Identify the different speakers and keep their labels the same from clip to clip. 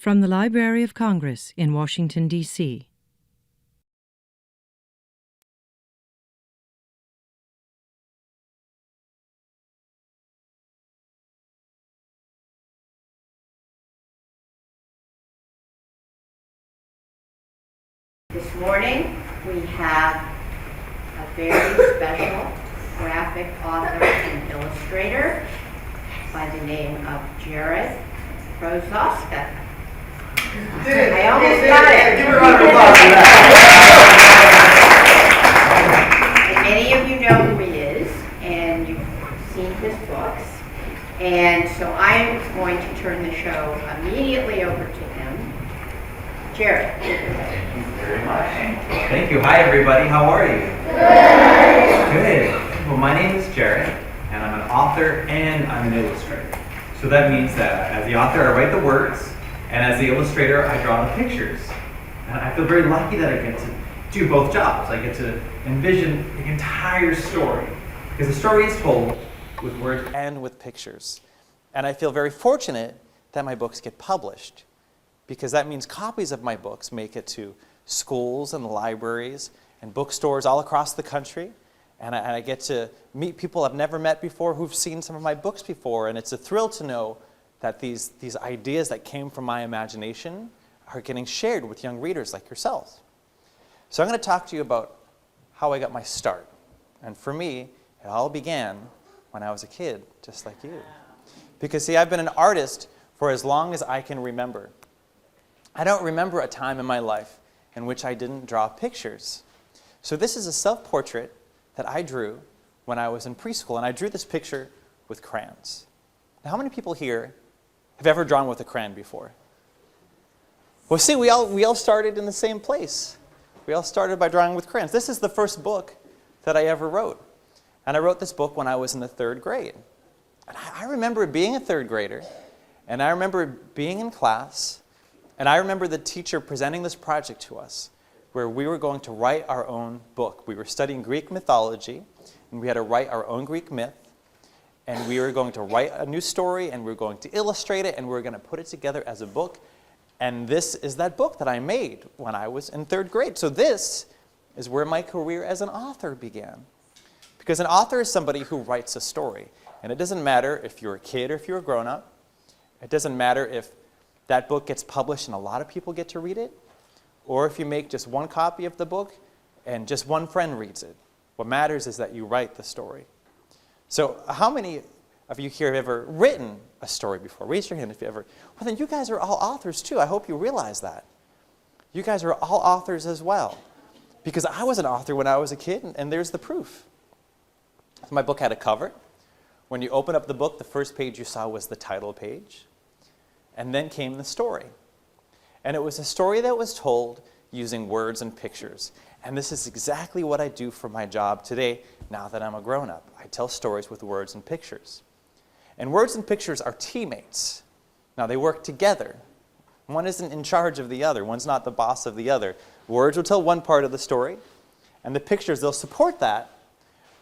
Speaker 1: From the Library of Congress in Washington, D.C.
Speaker 2: This morning we have a very special graphic author and illustrator by the name of Jarrett Krosoczka. I almost got it.
Speaker 3: Give a round of applause for that.
Speaker 2: And many of you know who he is, and you've seen his books. And so I'm going to turn the show immediately over to him. Jarrett.
Speaker 3: Thank you very much. Thank you. Hi, everybody. How are you? Good. Well, my name is Jarrett, and I'm an author and I'm an illustrator. So that means that as the author, I write the words, and as the illustrator, I draw the pictures. And I feel very lucky that I get to do both jobs. I get to envision the entire story, because the story is told with words and with pictures. And I feel very fortunate that my books get published, because that means copies of my books make it to schools and libraries and bookstores all across the country. And I get to meet people I've never met before who've seen some of my books before. And it's a thrill to know that these ideas that came from my imagination are getting shared with young readers like yourselves. So I'm going to talk to you about how I got my start. And for me, it all began when I was a kid, just like you. Because see, I've been an artist for as long as I can remember. I don't remember a time in my life in which I didn't draw pictures. So this is a self-portrait that I drew when I was in preschool, and I drew this picture with crayons. Now, how many people here have ever drawn with a crayon before? Well, see, we all started in the same place. We all started by drawing with crayons. This is the first book that I ever wrote, and I wrote this book when I was in the 3rd grade. And I remember being a 3rd grader, and I remember being in class, and I remember the teacher presenting this project to us, where we were going to write our own book. We were studying Greek mythology, and we had to write our own Greek myth, and we were going to write a new story, and we were going to illustrate it, and we were going to put it together as a book. And this is that book that I made when I was in 3rd grade. So this is where my career as an author began. Because an author is somebody who writes a story. And it doesn't matter if you're a kid or if you're a grown-up. It doesn't matter if that book gets published and a lot of people get to read it, or if you make just one copy of the book and just one friend reads it. What matters is that you write the story. So how many of you here have ever written a story before? Raise your hand if you ever. Well, then you guys are all authors too. I hope you realize that. You guys are all authors as well. Because I was an author when I was a kid, and there's the proof. My book had a cover. When you open up the book, the first page you saw was the title page. And then came the story. And it was a story that was told using words and pictures. And this is exactly what I do for my job today, now that I'm a grown-up. I tell stories with words and pictures. And words and pictures are teammates. Now, they work together. One isn't in charge of the other. One's not the boss of the other. Words will tell one part of the story, and the pictures, they'll support that,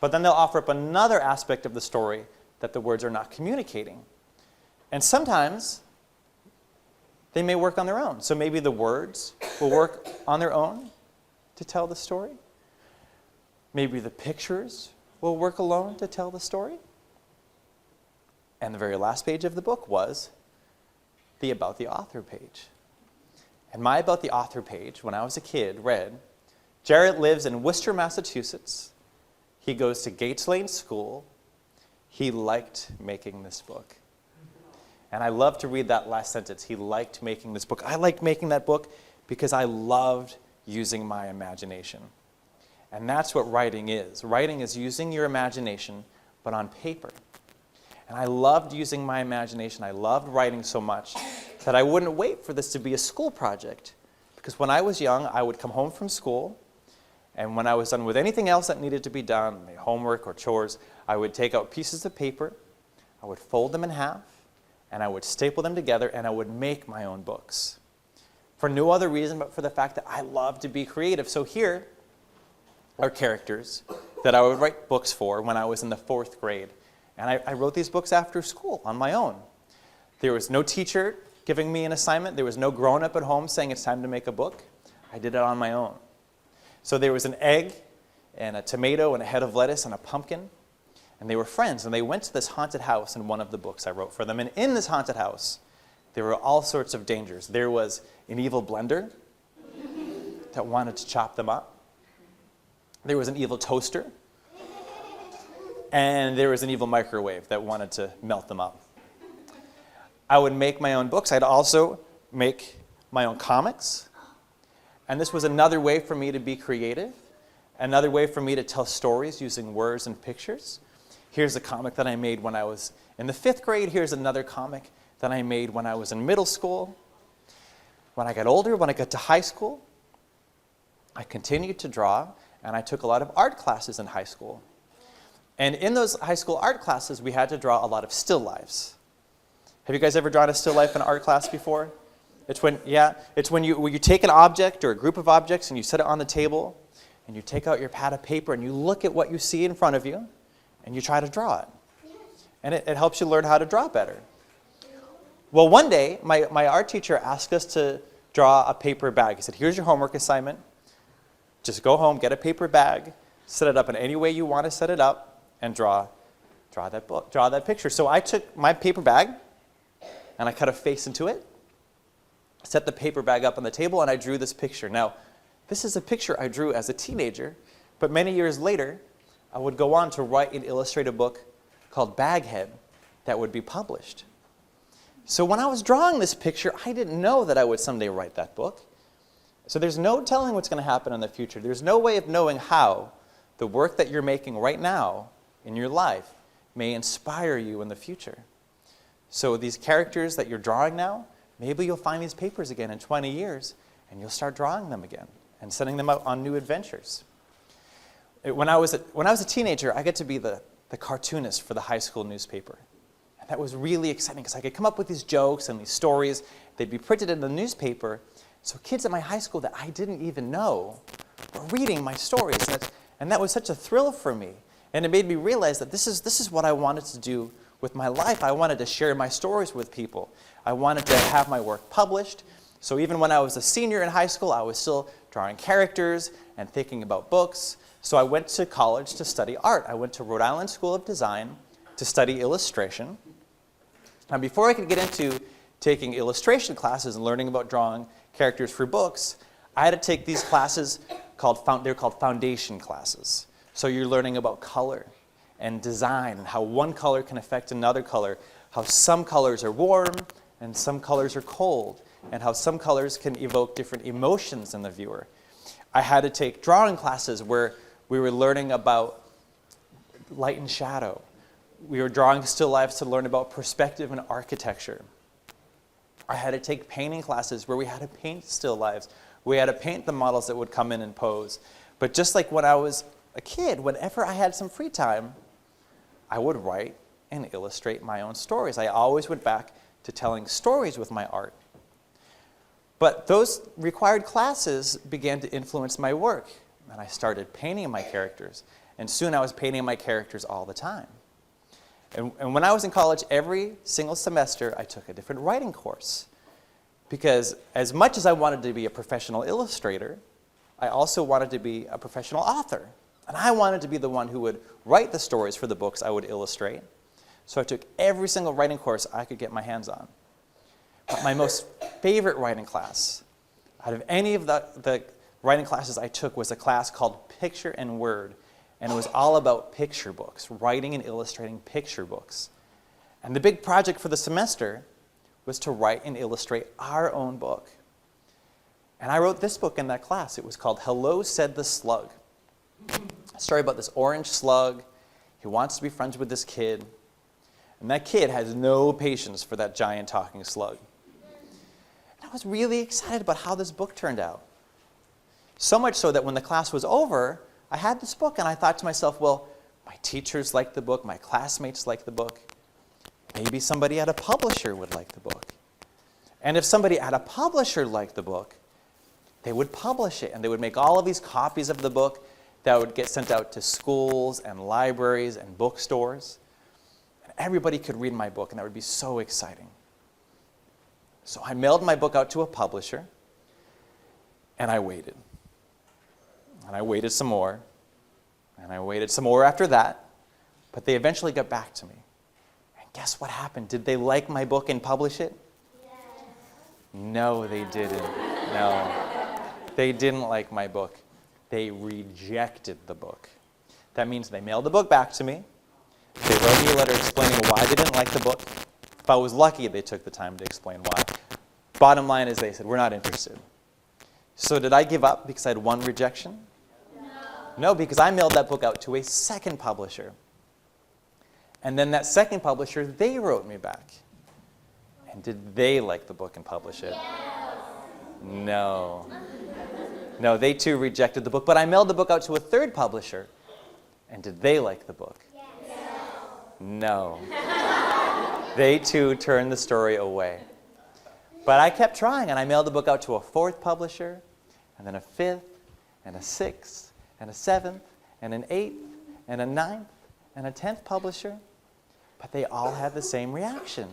Speaker 3: but then they'll offer up another aspect of the story that the words are not communicating. And sometimes they may work on their own. So maybe the words will work on their own to tell the story. Maybe the pictures will work alone to tell the story. And the very last page of the book was the About the Author page. And my About the Author page, when I was a kid, read, Jarrett lives in Worcester, Massachusetts. He goes to Gates Lane School. He liked making this book. And I love to read that last sentence. He liked making this book. I liked making that book because I loved using my imagination. And that's what writing is. Writing is using your imagination, but on paper. And I loved using my imagination. I loved writing so much that I wouldn't wait for this to be a school project. Because when I was young, I would come home from school, and when I was done with anything else that needed to be done, my homework or chores, I would take out pieces of paper, I would fold them in half, and I would staple them together, and I would make my own books. For no other reason but for the fact that I love to be creative. So here are characters that I would write books for when I was in the 4th grade. And I wrote these books after school on my own. There was no teacher
Speaker 4: giving me an assignment. There was no grown-up at home saying it's time to make a book. I did it on my own. So there was an egg and a tomato and a head of lettuce and a pumpkin. And they were friends, and they went to this haunted house in one of the books I wrote for them. And in this haunted house, there were all sorts of dangers. There was an evil blender that wanted to chop them up. There was an evil toaster. And there was an evil microwave that wanted to melt them up. I would make my own books. I'd also make my own comics. And this was another way for me to be creative, another way for me to tell stories using words and pictures. Here's a comic that I made when I was in the 5th grade. Here's another comic that I made when I was in middle school. When I got older, when I got to high school, I continued to draw, and I took a lot of art classes in high school. And in those high school art classes, we had to draw a lot of still lifes. Have you guys ever drawn a still life in art class before? It's when you take an object or a group of objects and you set it on the table, and you take out your pad of paper and you look at what you see in front of you, and you try to draw it. And it helps you learn how to draw better. Well, one day, my art teacher asked us to draw a paper bag. He said, here's your homework assignment. Just go home, get a paper bag, set it up in any way you want to set it up, and draw that picture. So I took my paper bag, and I cut a face into it, set the paper bag up on the table, and I drew this picture. Now, this is a picture I drew as a teenager, but many years later, I would go on to write an illustrated book called Baghead that would be published. So when I was drawing this picture, I didn't know that I would someday write that book. So there's no telling what's going to happen in the future. There's no way of knowing how the work that you're making right now in your life may inspire you in the future. So these characters that you're drawing now, maybe you'll find these papers again in 20 years, and you'll start drawing them again and sending them out on new adventures. When I was a teenager, I got to be the cartoonist for the high school newspaper. And that was really exciting because I could come up with these jokes and these stories. They'd be printed in the newspaper. So kids at my high school that I didn't even know were reading my stories. And that was such a thrill for me. And it made me realize that this is what I wanted to do with my life. I wanted to share my stories with people. I wanted to have my work published. So even when I was a senior in high school, I was still drawing characters and thinking about books. So I went to college to study art. I went to Rhode Island School of Design to study illustration. Now before I could get into taking illustration classes and learning about drawing characters for books, I had to take these classes they're called foundation classes. So you're learning about color and design and how one color can affect another color, how some colors are warm and some colors are cold, and how some colors can evoke different emotions in the viewer. I had to take drawing classes where we were learning about light and shadow. We were drawing still lifes to learn about perspective and architecture. I had to take painting classes where we had to paint still lives. We had to paint the models that would come in and pose. But just like when I was a kid, whenever I had some free time, I would write and illustrate my own stories. I always went back to telling stories with my art. But those required classes began to influence my work. And I started painting my characters. And soon I was painting my characters all the time. And when I was in college, every single semester, I took a different writing course. Because as much as I wanted to be a professional illustrator, I also wanted to be a professional author. And I wanted to be the one who would write the stories for the books I would illustrate. So I took every single writing course I could get my hands on. But my most favorite writing class, out of any of the writing classes I took, was a class called Picture and Word. And it was all about picture books, writing and illustrating picture books. And the big project for the semester was to write and illustrate our own book. And I wrote this book in that class. It was called Hello, Said the Slug. A story about this orange slug. He wants to be friends with this kid. And that kid has no patience for that giant talking slug. And I was really excited about how this book turned out. So much so that when the class was over, I had this book and I thought to myself, well, my teachers liked the book, my classmates liked the book. Maybe somebody at a publisher would like the book. And if somebody at a publisher liked the book, they would publish it and they would make all of these copies of the book that would get sent out to schools and libraries and bookstores. And everybody could read my book, and that would be so exciting. So I mailed my book out to a publisher, and I waited. And I waited some more, and I waited some more after that, but they eventually got back to me. And guess what happened? Did they like my book and publish it? Yes. No, they didn't. No. They didn't like my book. They rejected the book. That means they mailed the book back to me. They wrote me a letter explaining why they didn't like the book. If I was lucky, they took the time to explain why. Bottom line is they said, we're not interested. So did I give up because I had one rejection? No, because I mailed that book out to a second publisher. And then that second publisher, they wrote me back. And did they like the book and publish it? Yes. No. No, they too rejected the book. But I mailed the book out to a third publisher. And did they like the book? Yes. No. They too turned the story away. But I kept trying, and I mailed the book out to a fourth publisher, and then a fifth, and a sixth, and a seventh, and an eighth, and a ninth, and a 10th publisher. But they all had the same reaction.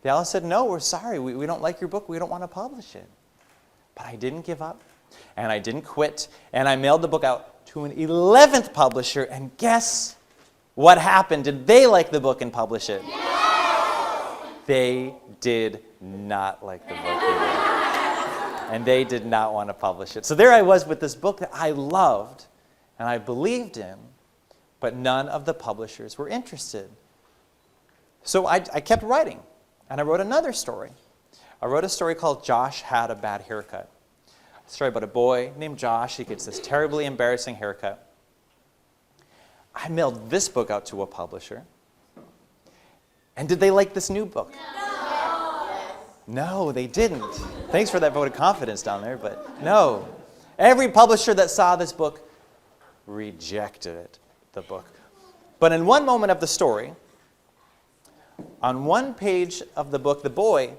Speaker 4: They all said, no, we're sorry. We don't like your book. We don't want to publish it. But I didn't give up, and I didn't quit, and I mailed the book out to an 11th publisher, and guess what happened? Did they like the book and publish it? Yes! They did not like the book either. And they did not want to publish it. So there I was with this book that I loved and I believed in, but none of the publishers were interested. So I kept writing, and I wrote another story. I wrote a story called Josh Had a Bad Haircut. A story about a boy named Josh. He gets this terribly embarrassing haircut. I mailed this book out to a publisher. And did they like this new book? No, they didn't. Thanks for that vote of confidence down there, but no. Every publisher that saw this book rejected it, the book. But in one moment of the story, on one page of the book, the boy,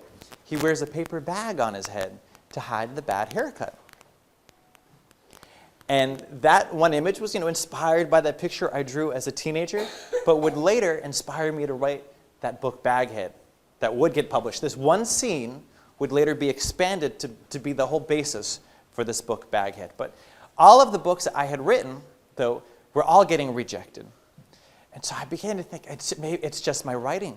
Speaker 4: he wears a paper bag on his head to hide the bad haircut. And that one image was, inspired by that picture I drew as a teenager, but would later inspire me to write that book, Baghead, that would get published. This one scene would later be expanded to be the whole basis for this book, Baghead. But all of the books that I had written, though, were all getting rejected. And so I began to think, it's just my writing.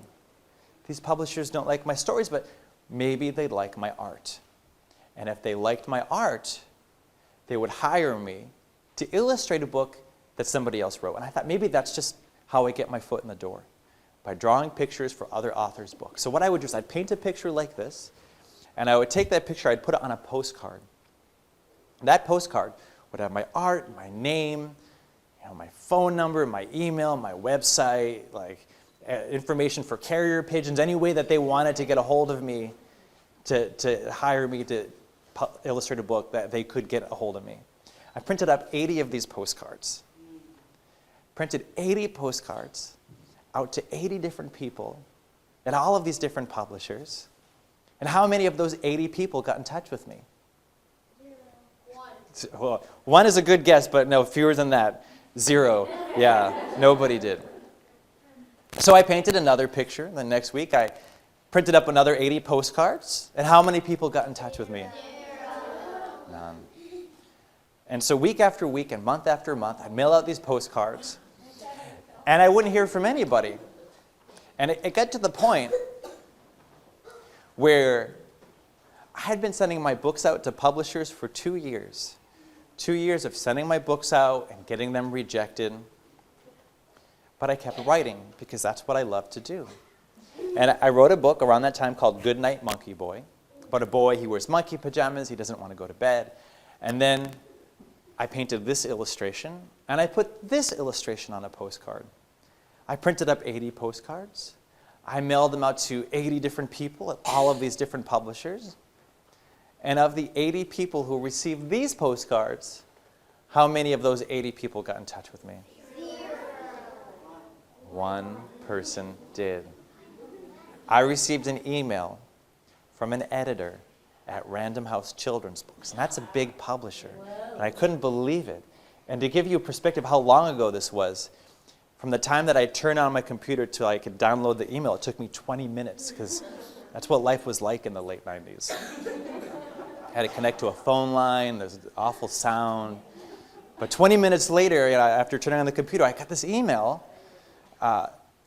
Speaker 4: These publishers don't like my stories, but maybe they like my art. And if they liked my art, they would hire me to illustrate a book that somebody else wrote. And I thought maybe that's just how I get my foot in the door, by drawing pictures for other authors' books. So what I would do is I'd paint a picture like this, and I would take that picture, I'd put it on a postcard. That postcard would have my art, my name, my phone number, my email, my website, information for carrier pigeons, any way that they wanted to get a hold of me to hire me to illustrate a book, that they could get a hold of me. I printed up 80 of these postcards. Printed 80 postcards out to 80 different people at all of these different publishers. And how many of those 80 people got in touch with me? 0. 1. Well, 1 is a good guess, but no, fewer than that. 0. Yeah, nobody did. So I painted another picture. The next week I printed up another 80 postcards. And how many people got in touch with me? 0. None. And so week after week and month after month, I'd mail out these postcards. And I wouldn't hear from anybody. And it got to the point where I had been sending my books out to publishers for 2 years. 2 years of sending my books out and getting them rejected. But I kept writing because that's what I love to do. And I wrote a book around that time called Goodnight Monkey Boy, about a boy, he wears monkey pajamas, he doesn't want to go to bed. And then I painted this illustration, and I put this illustration on a postcard. I printed up 80 postcards. I mailed them out to 80 different people at all of these different publishers. And of the 80 people who received these postcards, how many of those 80 people got in touch with me?
Speaker 2: 0.
Speaker 4: 1 person did. I received an email from an editor at Random House Children's Books, and that's a big publisher. And I couldn't believe it. And to give you a perspective how long ago this was, from the time that I turned on my computer till I could download the email, it took me 20 minutes because That's what life was like in the late 90s. I had to connect to a phone line, there's awful sound. But 20 minutes later, after turning on the computer, I got this email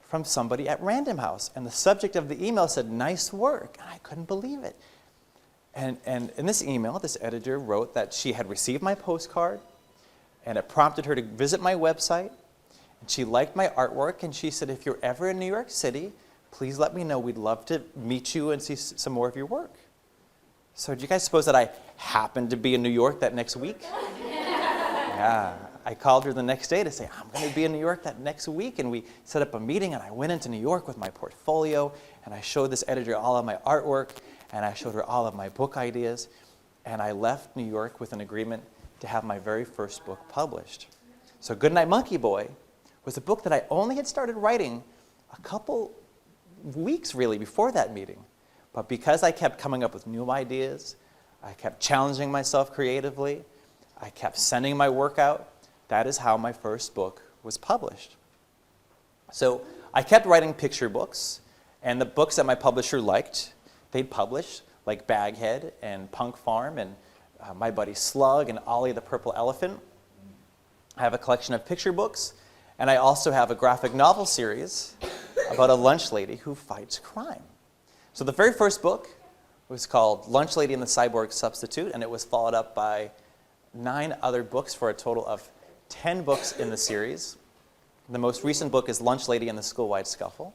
Speaker 4: from somebody at Random House. And the subject of the email said, "Nice work." And I couldn't believe it. And in this email, this editor wrote that she had received my postcard, and it prompted her to visit my website. And she liked my artwork, and she said, "If you're ever in New York City, please let me know. We'd love to meet you and see some more of your work." So do you guys suppose that I happened to be in New York that next week? Yeah. I called her the next day to say, "I'm going to be in New York that next week." And we set up a meeting, and I went into New York with my portfolio, and I showed this editor all of my artwork, and I showed her all of my book ideas. And I left New York with an agreement to have my very first book published. So Goodnight Monkey Boy was a book that I only had started writing a couple weeks really before that meeting. But because I kept coming up with new ideas, I kept challenging myself creatively, I kept sending my work out, that is how my first book was published. So I kept writing picture books, and the books that my publisher liked, they'd publish, like Baghead and Punk Farm and My Buddy Slug and Ollie the Purple Elephant. I have a collection of picture books, and I also have a graphic novel series about a lunch lady who fights crime. So the very first book was called Lunch Lady and the Cyborg Substitute, and it was followed up by 9 other books for a total of 10 books in the series. The most recent book is Lunch Lady and the School-Wide Scuffle.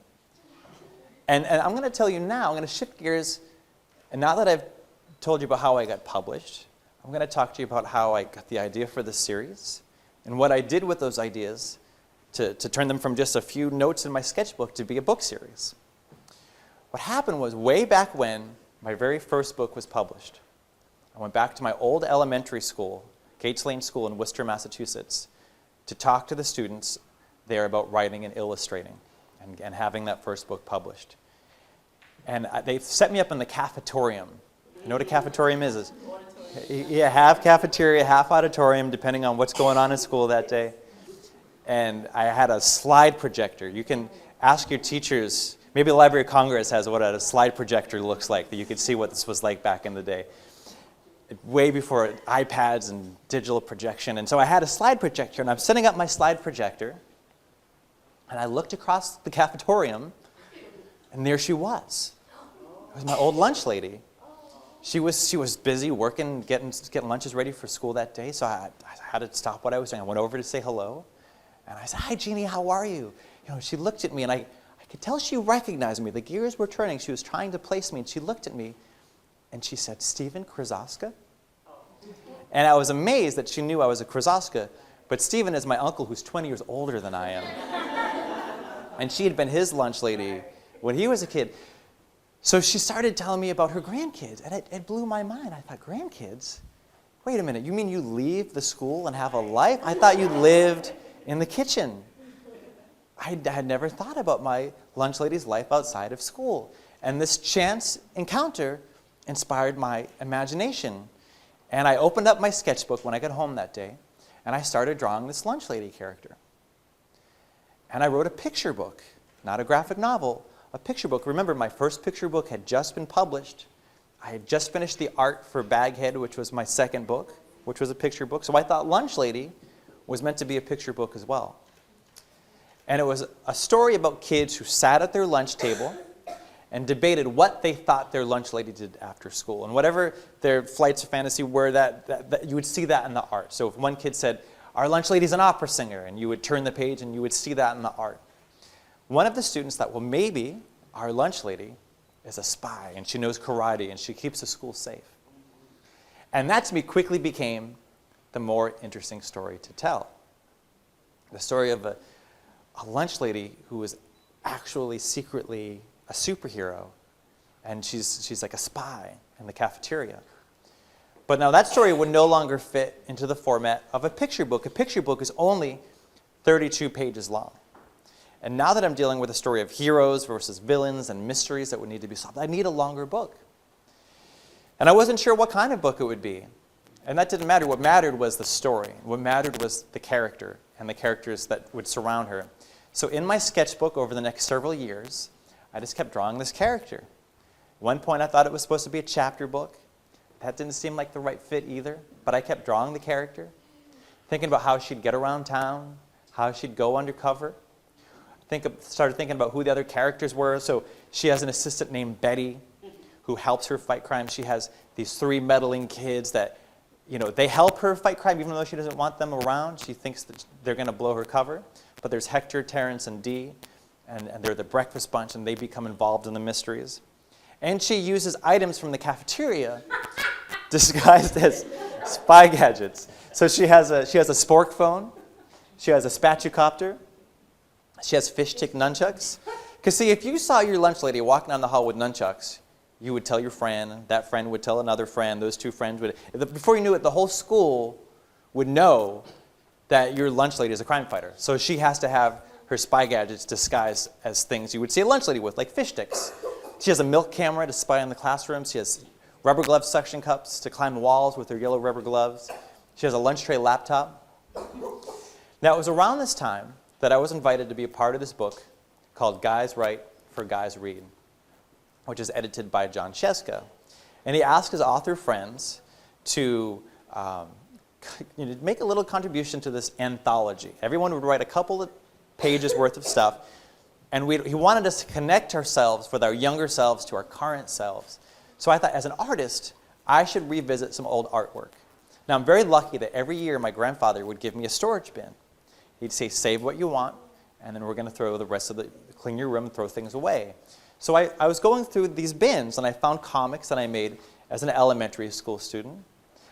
Speaker 4: And I'm going to tell you now, I'm going to shift gears, and now that I've told you about how I got published, I'm going to talk to you about how I got the idea for this series and what I did with those ideas to turn them from just a few notes in my sketchbook to be a book series. What happened was, way back when my very first book was published, I went back to my old elementary school, Gates Lane School in Worcester, Massachusetts, to talk to the students there about writing and illustrating and having that first book published. And they set me up in the cafetorium. You know what a cafetorium is? Yeah, half cafeteria, half auditorium, depending on what's going on in school that day. And I had a slide projector. You can ask your teachers, maybe the Library of Congress has what a slide projector looks like, that you could see what this was like back in the day. Way before iPads and digital projection. And so I had a slide projector, and I'm setting up my slide projector, and I looked across the cafetorium, and there she was. It was my old lunch lady. She was busy working, getting lunches ready for school that day, so I had to stop what I was doing. I went over to say hello, and I said, "Hi, Jeannie, how are you?" She looked at me, and I could tell she recognized me. The gears were turning. She was trying to place me, and she looked at me, and she said, "Stephen Krosoczka?" And I was amazed that she knew I was a Krosoczka, but Stephen is my uncle who's 20 years older than I am. And she had been his lunch lady when he was a kid. So she started telling me about her grandkids, and it blew my mind. I thought, grandkids? Wait a minute, you mean you leave the school and have a life? I thought you lived in the kitchen. I had never thought about my lunch lady's life outside of school. And this chance encounter inspired my imagination. And I opened up my sketchbook when I got home that day, and I started drawing this lunch lady character. And I wrote a picture book, not a graphic novel, a picture book. Remember, my first picture book had just been published. I had just finished the art for Baghead, which was my second book, which was a picture book. So I thought Lunch Lady was meant to be a picture book as well. And it was a story about kids who sat at their lunch table and debated what they thought their lunch lady did after school. And whatever their flights of fantasy were, that you would see that in the art. So if one kid said, "Our lunch lady's an opera singer," and you would turn the page and you would see that in the art. One of the students thought, well, maybe our lunch lady is a spy, and she knows karate, and she keeps the school safe. And that, to me, quickly became the more interesting story to tell. The story of a lunch lady who was actually secretly a superhero, and she's like a spy in the cafeteria. But now that story would no longer fit into the format of a picture book. A picture book is only 32 pages long. And now that I'm dealing with a story of heroes versus villains and mysteries that would need to be solved, I need a longer book. And I wasn't sure what kind of book it would be. And that didn't matter. What mattered was the story. What mattered was the character and the characters that would surround her. So in my sketchbook over the next several years, I just kept drawing this character. One point I thought it was supposed to be a chapter book. That didn't seem like the right fit either, but I kept drawing the character, thinking about how she'd get around town, how she'd go undercover. Started thinking about who the other characters were. So she has an assistant named Betty who helps her fight crime. She has these 3 meddling kids that, they help her fight crime even though she doesn't want them around. She thinks that they're going to blow her cover. But there's Hector, Terrence, and Dee, and they're the breakfast bunch, and they become involved in the mysteries. And she uses items from the cafeteria disguised as spy gadgets. So she has a spork phone, she has a spatchicopter, she has fish stick nunchucks. Because see, if you saw your lunch lady walking down the hall with nunchucks, you would tell your friend, that friend would tell another friend, those 2 friends would, before you knew it, the whole school would know that your lunch lady is a crime fighter. So she has to have her spy gadgets disguised as things you would see a lunch lady with, like fish sticks. She has a milk camera to spy in the classroom. She has rubber glove suction cups to climb walls with her yellow rubber gloves. She has a lunch tray laptop. Now, it was around this time that I was invited to be a part of this book called Guys Write for Guys Read, which is edited by John Cheska. And he asked his author friends to make a little contribution to this anthology. Everyone would write a couple of pages worth of stuff, and he wanted us to connect ourselves with our younger selves to our current selves. So I thought, as an artist, I should revisit some old artwork. Now, I'm very lucky that every year my grandfather would give me a storage bin. He'd say, save what you want, and then we're going to throw the rest of clean your room and throw things away. So I was going through these bins, and I found comics that I made as an elementary school student.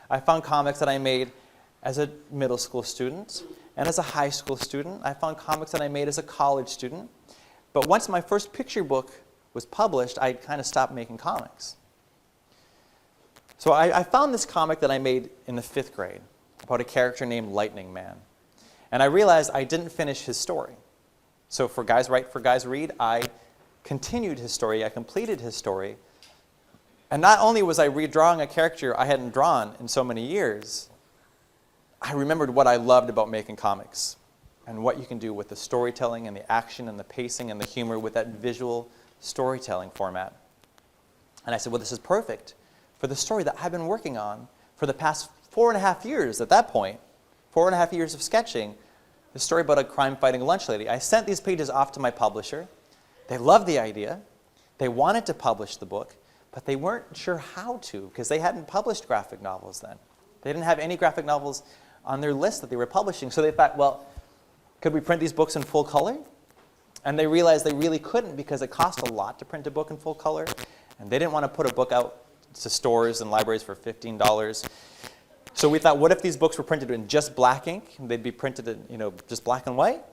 Speaker 4: I found comics that I made as a middle school student and as a high school student. I found comics that I made as a college student. But once my first picture book was published, I kind of stopped making comics. So I found this comic that I made in the 5th grade about a character named Lightning Man. And I realized I didn't finish his story. So for Guys Write for Guys Read, I continued his story, I completed his story. And not only was I redrawing a character I hadn't drawn in so many years, I remembered what I loved about making comics and what you can do with the storytelling and the action and the pacing and the humor with that visual storytelling format. And I said, well, this is perfect for the story that I've been working on for the past 4.5 years at that point. 4.5 years of sketching, the story about a crime-fighting lunch lady. I sent these pages off to my publisher. They loved the idea. They wanted to publish the book, but they weren't sure how to because they hadn't published graphic novels then. They didn't have any graphic novels on their list that they were publishing, so they thought, well, could we print these books in full color? And they realized they really couldn't because it cost a lot to print a book in full color, and they didn't want to put a book out to stores and libraries for $15. So we thought, what if these books were printed in just black ink? They'd be printed in, just black and white.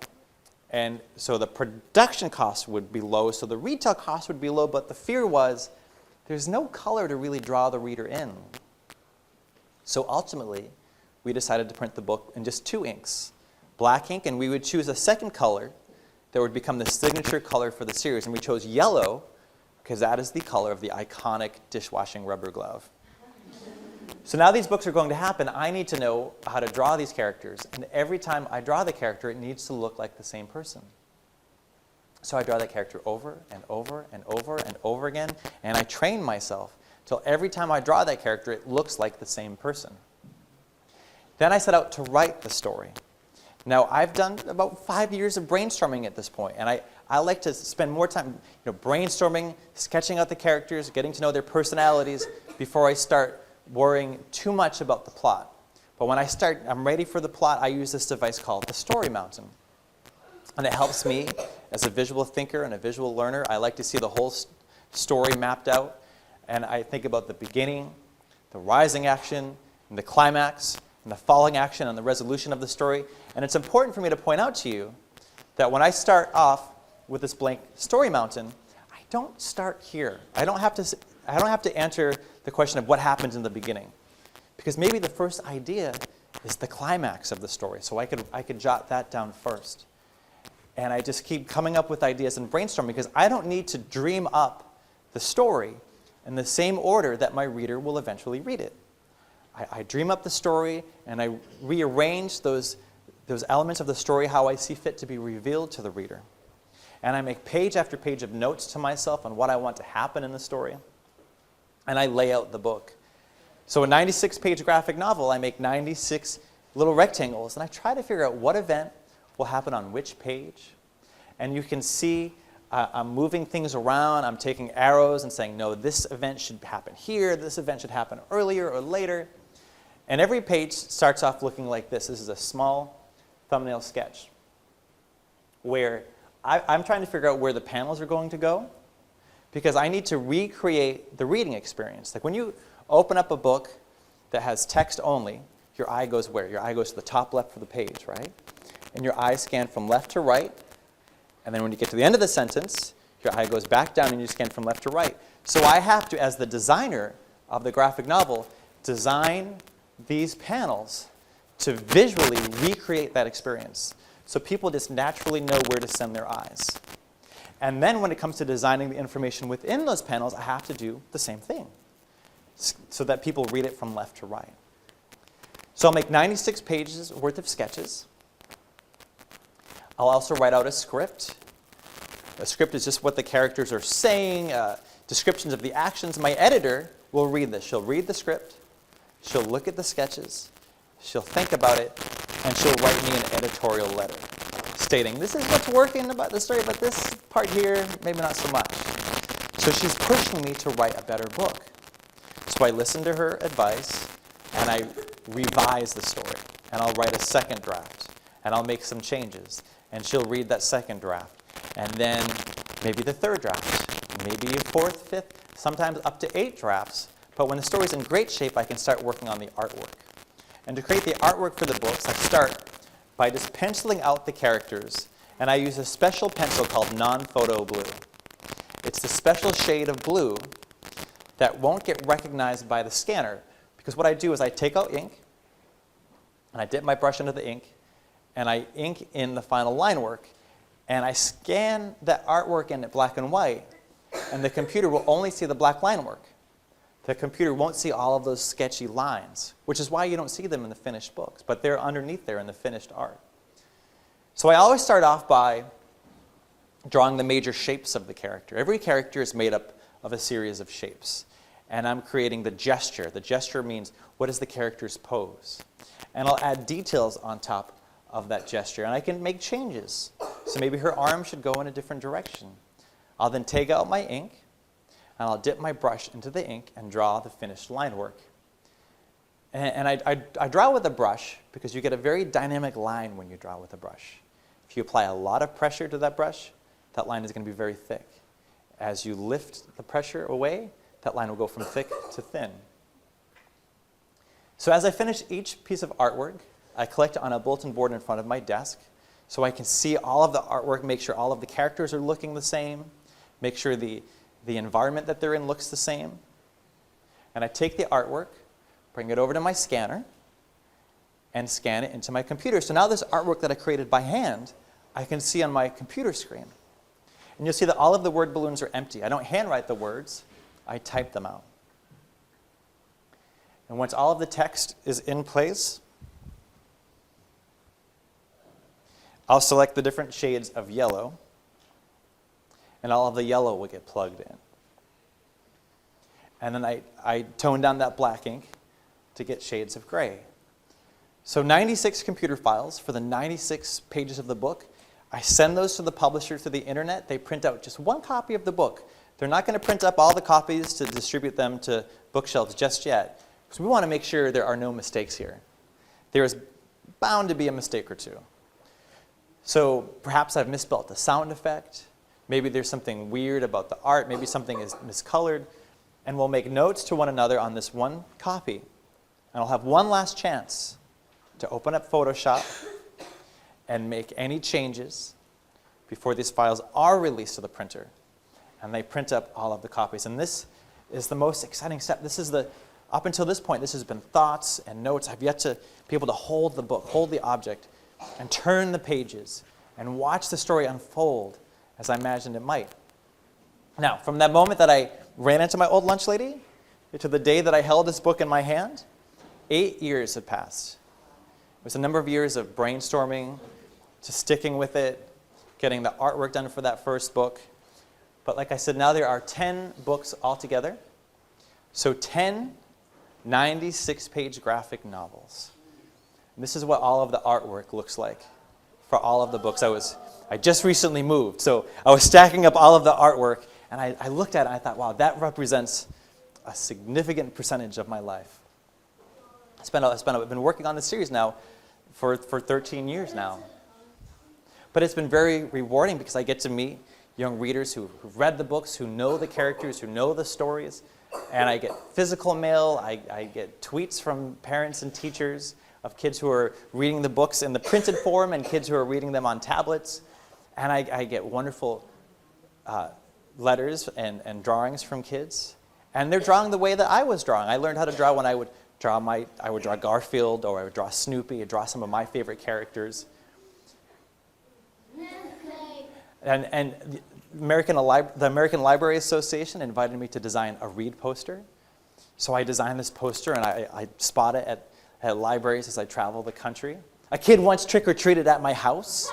Speaker 4: And so the production cost would be low, so the retail cost would be low, but the fear was there's no color to really draw the reader in. So ultimately, we decided to print the book in just 2 inks, black ink, and we would choose a second color that would become the signature color for the series. And we chose yellow because that is the color of the iconic dishwashing rubber glove. So now these books are going to happen. I need to know how to draw these characters. And every time I draw the character, it needs to look like the same person. So I draw that character over and over and over and over again. And I train myself till every time I draw that character, it looks like the same person. Then I set out to write the story. Now, I've done about 5 years of brainstorming at this point. And I like to spend more time brainstorming, sketching out the characters, getting to know their personalities before I start worrying too much about the plot. But when I'm ready for the plot, I use this device called the Story Mountain. And it helps me as a visual thinker and a visual learner. I like to see the whole story mapped out. And I think about the beginning, the rising action, and the climax, and the falling action, and the resolution of the story. And it's important for me to point out to you that when I start off with this blank Story Mountain, I don't start here. I don't have to answer the question of what happens in the beginning. Because maybe the first idea is the climax of the story. So I could jot that down first. And I just keep coming up with ideas and brainstorming because I don't need to dream up the story in the same order that my reader will eventually read it. I dream up the story and I rearrange those elements of the story how I see fit to be revealed to the reader. And I make page after page of notes to myself on what I want to happen in the story. and I lay out the book. So a 96-page graphic novel, I make 96 little rectangles, and I try to figure out what event will happen on which page. And you can see I'm moving things around. I'm taking arrows and saying, no, this event should happen here. This event should happen earlier or later. And every page starts off looking like this. This is a small thumbnail sketch where I'm trying to figure out where the panels are going to go, because I need to recreate the reading experience. Like when you open up a book that has text only, your eye goes where? Your eye goes to the top left of the page, right? And your eye scan from left to right. And then when you get to the end of the sentence, your eye goes back down and you scan from left to right. So I have to, as the designer of the graphic novel, design these panels to visually recreate that experience, so people just naturally know where to send their eyes. And then when it comes to designing the information within those panels, I have to do the same thing so that people read it from left to right. So I'll make 96 pages worth of sketches. I'll also write out a script. A script is just what the characters are saying, descriptions of the actions. My editor will read this. She'll read the script. She'll look at the sketches. She'll think about it. And she'll write me an editorial letter stating, this is what's working about the story, but this part here, maybe not so much. So she's pushing me to write a better book. So I listen to her advice, and I revise the story. And I'll write a second draft. And I'll make some changes. And she'll read that second draft. And then maybe the third draft. Maybe a fourth, fifth, sometimes up to 8 drafts. But when the story's in great shape, I can start working on the artwork. And to create the artwork for the books, I start by just penciling out the characters. And I use a special pencil called non-photo blue. It's the special shade of blue that won't get recognized by the scanner. Because what I do is I take out ink, and I dip my brush into the ink, and I ink in the final line work, and I scan that artwork in black and white, and the computer will only see the black line work. The computer won't see all of those sketchy lines, which is why you don't see them in the finished books, but they're underneath there in the finished art. So I always start off by drawing the major shapes of the character. Every character is made up of a series of shapes, and I'm creating the gesture. The gesture means what is the character's pose. And I'll add details on top of that gesture, and I can make changes. So maybe her arm should go in a different direction. I'll then take out my ink, and I'll dip my brush into the ink and draw the finished line work. And I draw with a brush because you get a very dynamic line when you draw with a brush. If you apply a lot of pressure to that brush, that line is going to be very thick. As you lift the pressure away, that line will go from thick to thin. So as I finish each piece of artwork, I collect it on a bulletin board in front of my desk so I can see all of the artwork, make sure all of the characters are looking the same, make sure the environment that they're in looks the same. And I take the artwork, bring it over to my scanner, and scan it into my computer. So now this artwork that I created by hand, I can see on my computer screen. And you'll see that all of the word balloons are empty. I don't handwrite the words, I type them out. And once all of the text is in place, I'll select the different shades of yellow, and all of the yellow will get plugged in. And then I tone down that black ink to get shades of gray. So 96 computer files for the 96 pages of the book. I send those to the publisher through the internet. They print out just one copy of the book. They're not going to print up all the copies to distribute them to bookshelves just yet, because we want to make sure there are no mistakes here. There is bound to be a mistake or two. So perhaps I've misspelled the sound effect. Maybe there's something weird about the art. Maybe something is miscolored. And we'll make notes to one another on this one copy. And I'll have one last chance to open up Photoshop and make any changes before these files are released to the printer. And they print up all of the copies. And this is the most exciting step. This is up until this point, this has been thoughts and notes. I've yet to be able to hold the book, hold the object, and turn the pages and watch the story unfold as I imagined it might. Now, from that moment that I ran into my old lunch lady to the day that I held this book in my hand, 8 years had passed. It was a number of years of brainstorming, to sticking with it, getting the artwork done for that first book. But like I said, now there are 10 books altogether. So 10 96-page graphic novels. And this is what all of the artwork looks like for all of the books. I just recently moved, so I was stacking up all of the artwork, and I looked at it and I thought, wow, that represents a significant percentage of my life. I've been working on this series now for 13 years now. But it's been very rewarding because I get to meet young readers who've read the books, who know the characters, who know the stories. And I get physical mail, I get tweets from parents and teachers of kids who are reading the books in the printed form and kids who are reading them on tablets. And I get wonderful letters and drawings from kids. And they're drawing the way that I was drawing. I learned how to draw when I would draw Garfield, or I would draw Snoopy, I'd draw some of my favorite characters. And the American Library Association invited me to design a read poster. So I designed this poster, and I spot it at libraries as I travel the country. A kid once trick-or-treated at my house,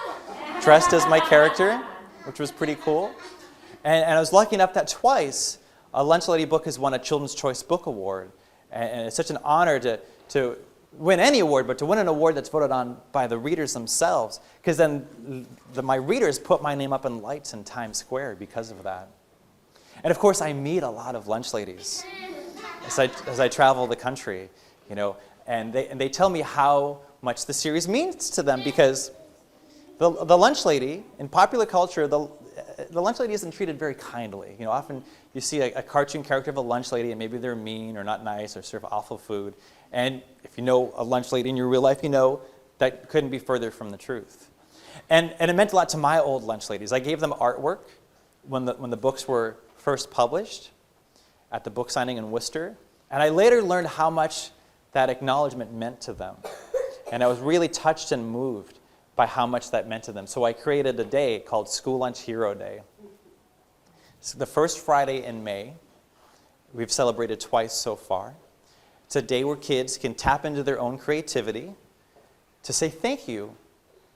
Speaker 4: dressed as my character, which was pretty cool. And I was lucky enough that twice, a Lunch Lady book has won a Children's Choice Book Award. And it's such an honor to win any award, but to win an award that's voted on by the readers themselves, because then my readers put my name up in lights in Times Square because of that. And of course, I meet a lot of lunch ladies as I travel the country, and they tell me how much the series means to them, because the lunch lady, in popular culture, the lunch lady isn't treated very kindly. Often you see a cartoon character of a lunch lady, and maybe they're mean or not nice or serve awful food. And if you know a lunch lady in your real life, you know that couldn't be further from the truth. And it meant a lot to my old lunch ladies. I gave them artwork when the books were first published at the book signing in Worcester. And I later learned how much that acknowledgement meant to them. And I was really touched and moved by how much that meant to them. So I created a day called School Lunch Hero Day. So the first Friday in May, we've celebrated twice so far. It's a day where kids can tap into their own creativity to say thank you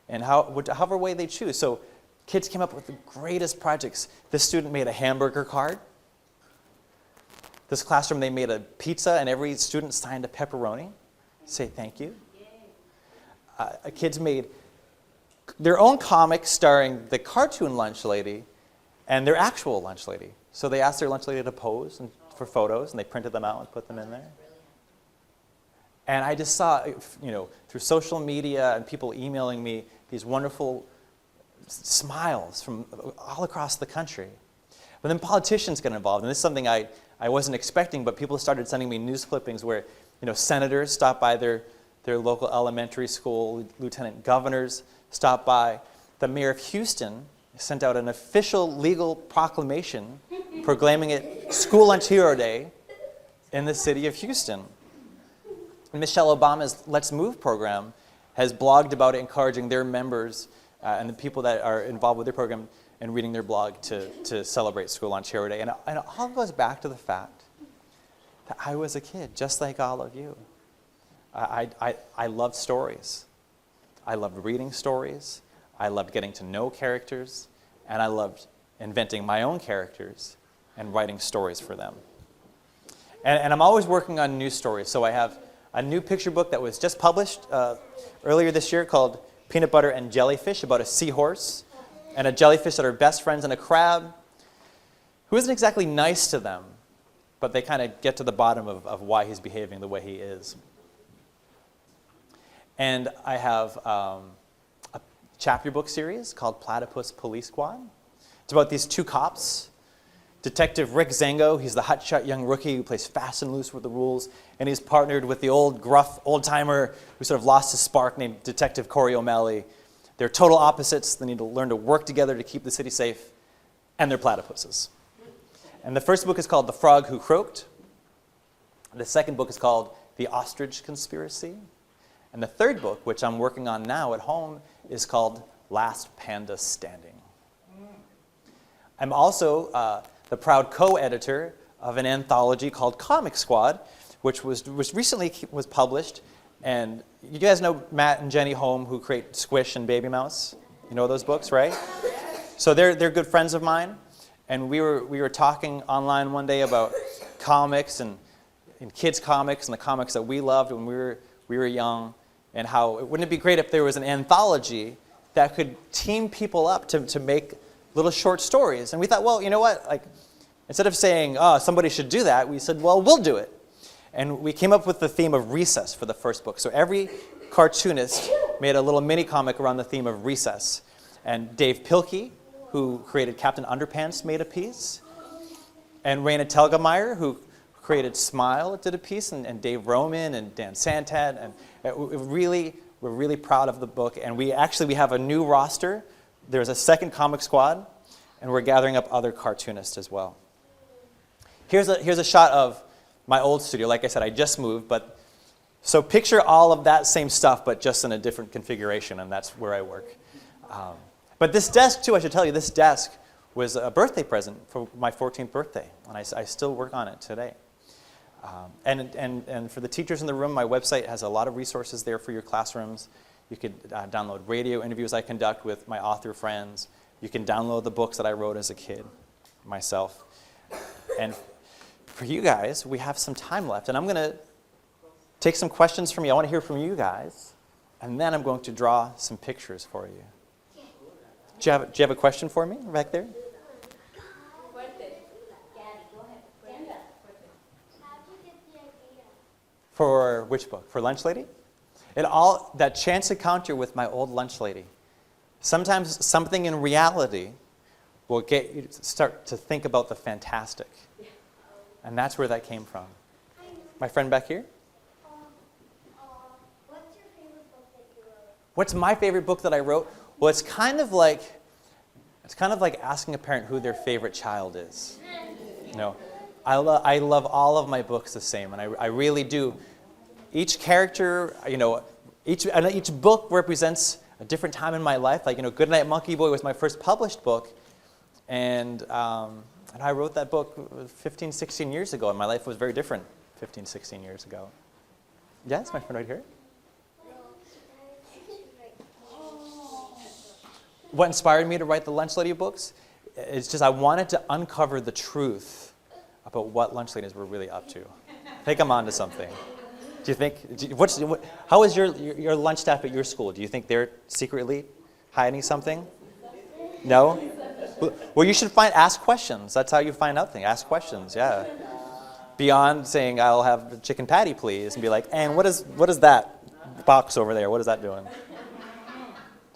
Speaker 4: in however way they choose. So kids came up with the greatest projects. This student made a hamburger card. This classroom, they made a pizza, and every student signed a pepperoni. Say thank you. Kids made their own comic starring the cartoon lunch lady and their actual lunch lady. So they asked their lunch lady to pose for photos, and they printed them out and put them in there. And I just saw, through social media and people emailing me, these wonderful smiles from all across the country. But then politicians get involved, and this is something I wasn't expecting, but people started sending me news clippings where, senators stopped by their local elementary school, lieutenant governors stopped by. The mayor of Houston sent out an official legal proclamation proclaiming it School Lunch Hero Day in the city of Houston. And Michelle Obama's Let's Move program has blogged about it, encouraging their members and the people that are involved with their program and reading their blog to celebrate School Lunch Hero Day. And it all goes back to the fact that I was a kid, just like all of you. I loved stories. I loved reading stories. I loved getting to know characters. And I loved inventing my own characters and writing stories for them. And I'm always working on new stories. So I have a new picture book that was just published earlier this year called Peanut Butter and Jellyfish, about a seahorse and a jellyfish that are best friends, and a crab who isn't exactly nice to them, but they kind of get to the bottom of why he's behaving the way he is. And I have a chapter book series called Platypus Police Squad. It's about these two cops. Detective Rick Zango, he's the hotshot young rookie who plays fast and loose with the rules, and he's partnered with the old gruff old-timer who sort of lost his spark named Detective Corey O'Malley. They're total opposites. They need to learn to work together to keep the city safe, and they're platypuses. And the first book is called The Frog Who Croaked. The second book is called The Ostrich Conspiracy. And the third book, which I'm working on now at home, is called Last Panda Standing. I'm also the proud co-editor of an anthology called Comic Squad, which recently was published. And you guys know Matt and Jenny Holm, who create Squish and Baby Mouse. You know those books, right? So they're good friends of mine. And we were talking online one day about comics and in kids' comics and the comics that we loved when we were young, and how wouldn't it be great if there was an anthology that could team people up to make little short stories? And we thought, well, you know what? Like, instead of saying, oh, somebody should do that, we said, well, we'll do it. And we came up with the theme of recess for the first book. So every cartoonist made a little mini comic around the theme of recess. And Dave Pilkey, who created Captain Underpants, made a piece. And Raina Telgemeier, who created Smile, did a piece. And Dave Roman and Dan Santat. And we're really proud of the book. And we have a new roster. There's a second comic squad. And we're gathering up other cartoonists as well. Here's a shot of my old studio. Like I said, I just moved. So picture all of that same stuff, but just in a different configuration. And that's where I work. But this desk, too, I should tell you, this desk was a birthday present for my 14th birthday, and I still work on it today. And for the teachers in the room, my website has a lot of resources there for your classrooms. You could download radio interviews I conduct with my author friends. You can download the books that I wrote as a kid, myself. And for you guys, we have some time left, and I'm going to take some questions from you. I want to hear from you guys, and then I'm going to draw some pictures for you. Do you have a question for me back there? For which book? For Lunch Lady? That chance encounter with my old lunch lady. Sometimes something in reality will get you to start to think about the fantastic. And that's where that came from. My friend back here?
Speaker 5: What's your favorite book that you wrote?
Speaker 4: What's my favorite book that I wrote? Well, it's kind of like asking a parent who their favorite child is. You know, I love all of my books the same, and I really do. Each character, you know, each book represents a different time in my life. Like, you know, Goodnight Monkey Boy was my first published book, and I wrote that book 15, 16 years ago, and my life was very different 15, 16 years ago. Yes, my friend right here. What inspired me to write the Lunch Lady books is just I wanted to uncover the truth about what lunch ladies were really up to. I think I'm onto something. Do you think? How is your lunch staff at your school? Do you think they're secretly hiding something? No? Well, you should ask questions. That's how you find out things. Ask questions. Yeah. Beyond saying I'll have a chicken patty, please, and be like, and what is that box over there? What is that doing?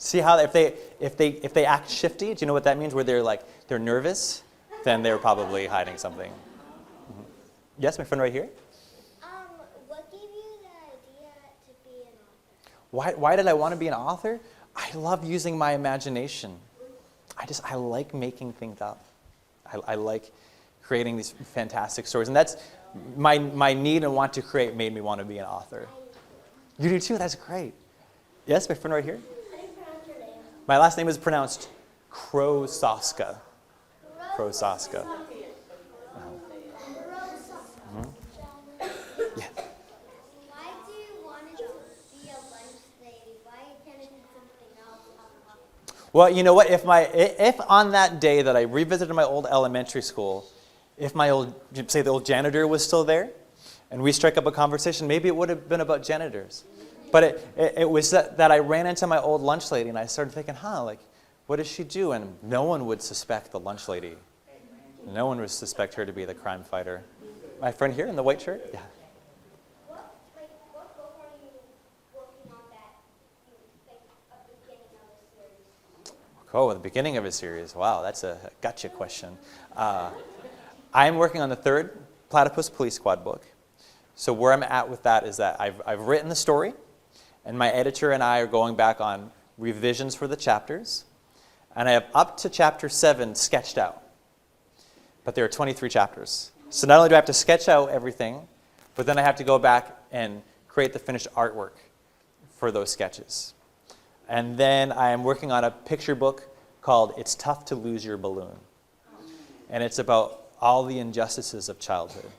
Speaker 4: See how if they act shifty, do you know what that means? Where they're nervous, then they're probably hiding something. Mm-hmm. Yes, my friend right here.
Speaker 5: What gave you the idea to be an author?
Speaker 4: Why did I want to be an author? I love using my imagination. I like making things up. I like creating these fantastic stories, and that's my need and want to create made me want to be an author. You do too. That's great. Yes, my friend right here. My last name is pronounced Krosoczka. Krosoczka. Yeah.
Speaker 5: Why do you want to be a lunch lady? Why can't it be something else?
Speaker 4: Well, you know what? If on that day that I revisited my old elementary school, if the old janitor was still there, and we struck up a conversation, maybe it would have been about janitors. But it was that I ran into my old lunch lady, and I started thinking, what does she do? And no one would suspect the lunch lady. No one would suspect her to be the crime fighter. My friend here in the white shirt? Yeah.
Speaker 5: What book are you working on that at the beginning of the series?
Speaker 4: Oh, the beginning of a series. Wow, that's a gotcha question. I'm working on the third Platypus Police Squad book. So where I'm at with that is that I've written the story, and my editor and I are going back on revisions for the chapters, and I have up to chapter 7 sketched out. But there are 23 chapters. So not only do I have to sketch out everything, but then I have to go back and create the finished artwork for those sketches. And then I am working on a picture book called It's Tough to Lose Your Balloon. And it's about all the injustices of childhood.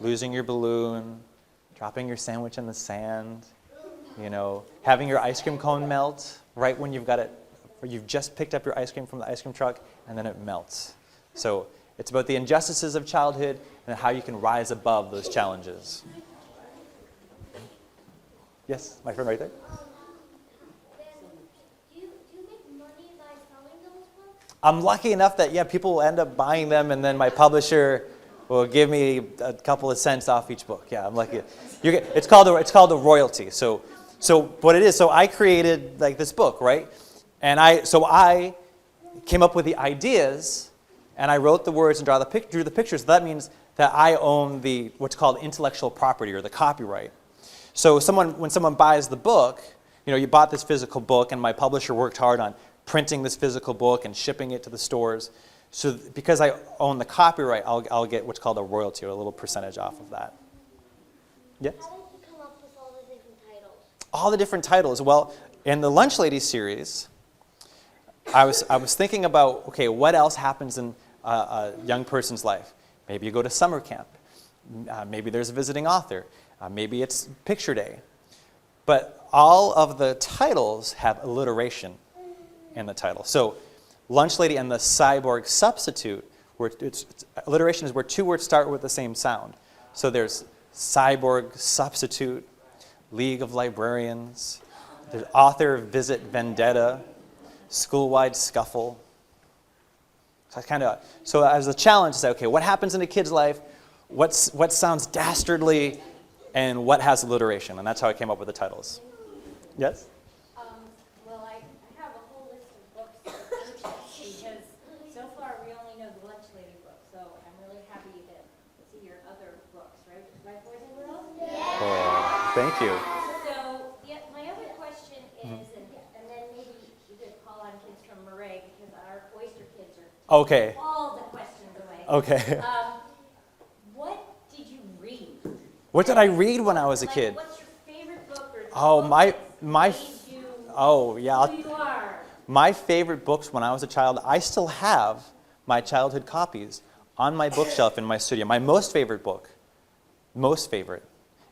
Speaker 4: Losing your balloon, dropping your sandwich in the sand, having your ice cream cone melt right when you've just picked up your ice cream from the ice cream truck, and then it melts. So it's about the injustices of childhood, and and how you can rise above those challenges. Yes, my friend right there.
Speaker 5: Then, do you make money by selling those books?
Speaker 4: I'm lucky enough that, yeah, people will end up buying them, and then my publisher will give me a couple of cents off each book. Yeah, I'm lucky. It's called a royalty. So what it is, so I created like this book, right? And I came up with the ideas, and I wrote the words and drew the pictures. So that means that I own what's called intellectual property, or the copyright. So when someone buys the book, you bought this physical book, and my publisher worked hard on printing this physical book and shipping it to the stores. So because I own the copyright, I'll get what's called a royalty, or a little percentage off of that. Yes?
Speaker 5: How did you come up with all the different titles?
Speaker 4: All the different titles. Well, in the Lunch Lady series, I was thinking about, okay, what else happens in a young person's life? Maybe you go to summer camp. Maybe there's a visiting author. Maybe it's picture day. But all of the titles have alliteration in the title. So Lunch Lady and the Cyborg Substitute, alliteration is where two words start with the same sound. So there's Cyborg Substitute, League of Librarians, there's Author Visit Vendetta, School-Wide Scuffle. So as a challenge to say, okay, what happens in a kid's life? What sounds dastardly, and what has alliteration? And that's how I came up with the titles. Yes?
Speaker 6: Well, I have a whole list of books to purchase, because so far we only know the Lunch Lady book, so I'm really happy to see your other books, right? Right, boys and girls?
Speaker 4: Oh, thank you.
Speaker 6: So, yeah, my other question is, and then maybe you could call on kids from Maret, because our Oyster kids are
Speaker 4: Okay.
Speaker 6: all the questions away.
Speaker 4: Okay.
Speaker 6: What did you read?
Speaker 4: What did I read when I was a
Speaker 6: Like,
Speaker 4: kid?
Speaker 6: what's your favorite book or
Speaker 4: Oh,
Speaker 6: book
Speaker 4: my
Speaker 6: that's made you
Speaker 4: oh yeah.
Speaker 6: who you are?
Speaker 4: My favorite books when I was a child, I still have my childhood copies on my bookshelf in my studio. My most favorite book,